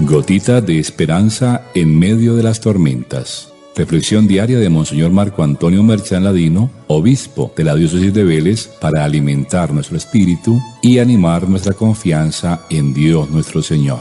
Gotita de esperanza en medio de las tormentas. Reflexión diaria de Monseñor Marco Antonio Merchán Ladino, obispo de la diócesis de Vélez, para alimentar nuestro espíritu y animar nuestra confianza en Dios nuestro Señor.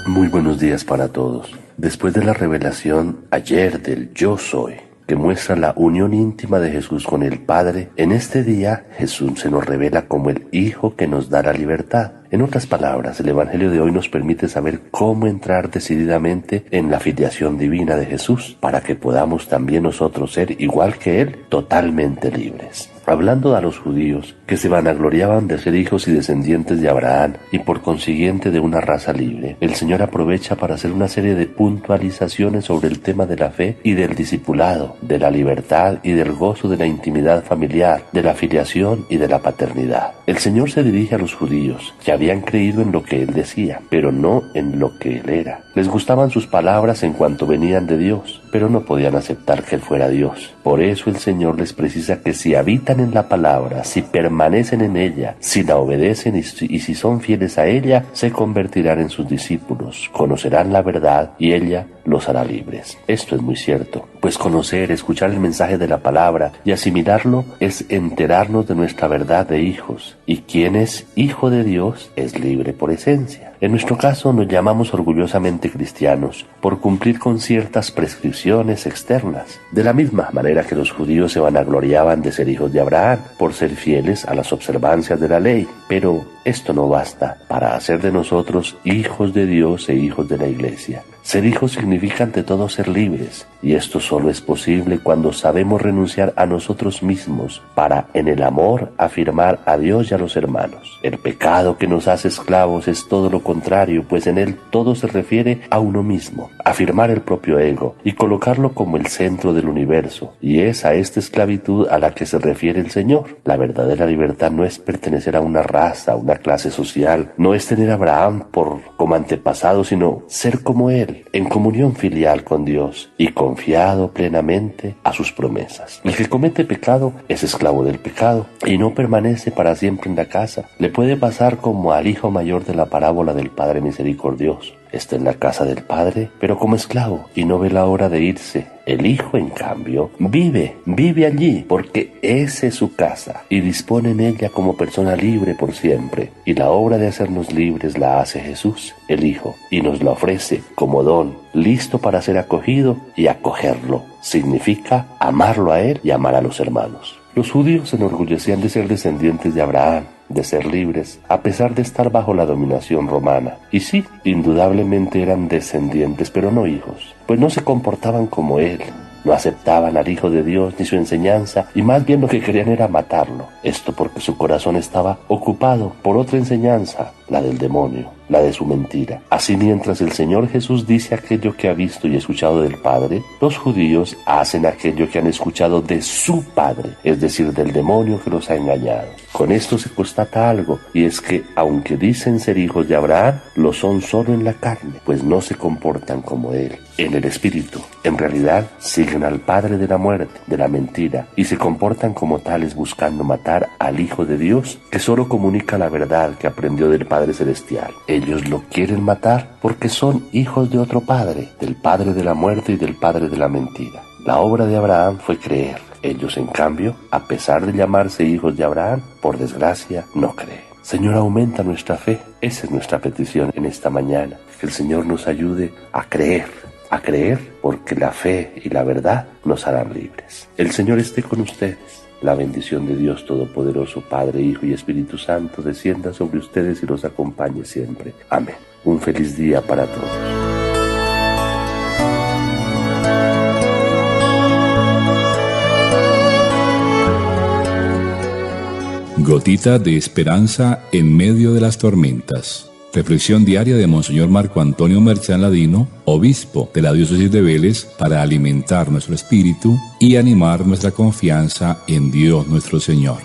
Muy buenos días para todos. Después de la revelación ayer del Yo Soy, que muestra la unión íntima de Jesús con el Padre, en este día Jesús se nos revela como el Hijo que nos da la libertad. En otras palabras, el Evangelio de hoy nos permite saber cómo entrar decididamente en la filiación divina de Jesús, para que podamos también nosotros ser, igual que Él, totalmente libres. Hablando a los judíos, que se vanagloriaban de ser hijos y descendientes de Abraham y por consiguiente de una raza libre, el Señor aprovecha para hacer una serie de puntualizaciones sobre el tema de la fe y del discipulado, de la libertad y del gozo de la intimidad familiar, de la filiación y de la paternidad. El Señor se dirige a los judíos, que habían creído en lo que Él decía, pero no en lo que Él era. Les gustaban sus palabras en cuanto venían de Dios, pero no podían aceptar que Él fuera Dios. Por eso el Señor les precisa que si habitan en la palabra, si permanecen en ella, si la obedecen y si son fieles a ella, se convertirán en sus discípulos, conocerán la verdad y ella los hará libres. Esto es muy cierto, pues conocer, escuchar el mensaje de la palabra y asimilarlo es enterarnos de nuestra verdad de hijos, y quien es hijo de Dios es libre por esencia. En nuestro caso nos llamamos orgullosamente cristianos por cumplir con ciertas prescripciones externas, de la misma manera que los judíos se vanagloriaban de ser hijos de Abraham por ser fieles a las observancias de la ley, pero esto no basta para hacer de nosotros hijos de Dios e hijos de la Iglesia. Ser hijos significa ante todo ser libres, y esto solo es posible cuando sabemos renunciar a nosotros mismos para, en el amor, afirmar a Dios y a los hermanos. El pecado que nos hace esclavos es todo lo contrario, pues en él todo se refiere a uno mismo, afirmar el propio ego y colocarlo como el centro del universo, y es a esta esclavitud a la que se refiere el Señor. La verdadera libertad no es pertenecer a una raza, a una clase social, no es tener a Abraham como antepasado, sino ser como él, en comunión filial con Dios y confiado plenamente a sus promesas. El que comete pecado es esclavo del pecado y no permanece para siempre en la casa. Le puede pasar como al hijo mayor de la parábola del Padre misericordioso. Está en la casa del Padre, pero como esclavo, y no ve la hora de irse. El Hijo, en cambio, vive allí, porque esa es su casa, y dispone en ella como persona libre por siempre. Y la obra de hacernos libres la hace Jesús, el Hijo, y nos la ofrece como don, listo para ser acogido y acogerlo. Significa amarlo a Él y amar a los hermanos. Los judíos se enorgullecían de ser descendientes de Abraham, de ser libres, a pesar de estar bajo la dominación romana. Y sí, indudablemente eran descendientes, pero no hijos, pues no se comportaban como él. No aceptaban al Hijo de Dios ni su enseñanza, y más bien lo que querían era matarlo. Esto porque su corazón estaba ocupado por otra enseñanza, la del demonio, la de su mentira. Así, mientras el Señor Jesús dice aquello que ha visto y escuchado del Padre, los judíos hacen aquello que han escuchado de su padre, es decir, del demonio que los ha engañado. Con esto se constata algo, y es que, aunque dicen ser hijos de Abraham, lo son solo en la carne, pues no se comportan como él. En el espíritu, en realidad, siguen al padre de la muerte, de la mentira, y se comportan como tales buscando matar al Hijo de Dios, que solo comunica la verdad que aprendió del Padre Celestial. Ellos lo quieren matar porque son hijos de otro padre, del padre de la muerte y del padre de la mentira. La obra de Abraham fue creer. Ellos, en cambio, a pesar de llamarse hijos de Abraham, por desgracia, no creen. Señor, aumenta nuestra fe. Esa es nuestra petición en esta mañana. Que el Señor nos ayude a creer porque la fe y la verdad nos harán libres. El Señor esté con ustedes. La bendición de Dios Todopoderoso, Padre, Hijo y Espíritu Santo, descienda sobre ustedes y los acompañe siempre. Amén. Un feliz día para todos. Gotita de esperanza en medio de las tormentas. Reflexión diaria de Monseñor Marco Antonio Merchán Ladino, obispo de la diócesis de Vélez, para alimentar nuestro espíritu y animar nuestra confianza en Dios nuestro Señor.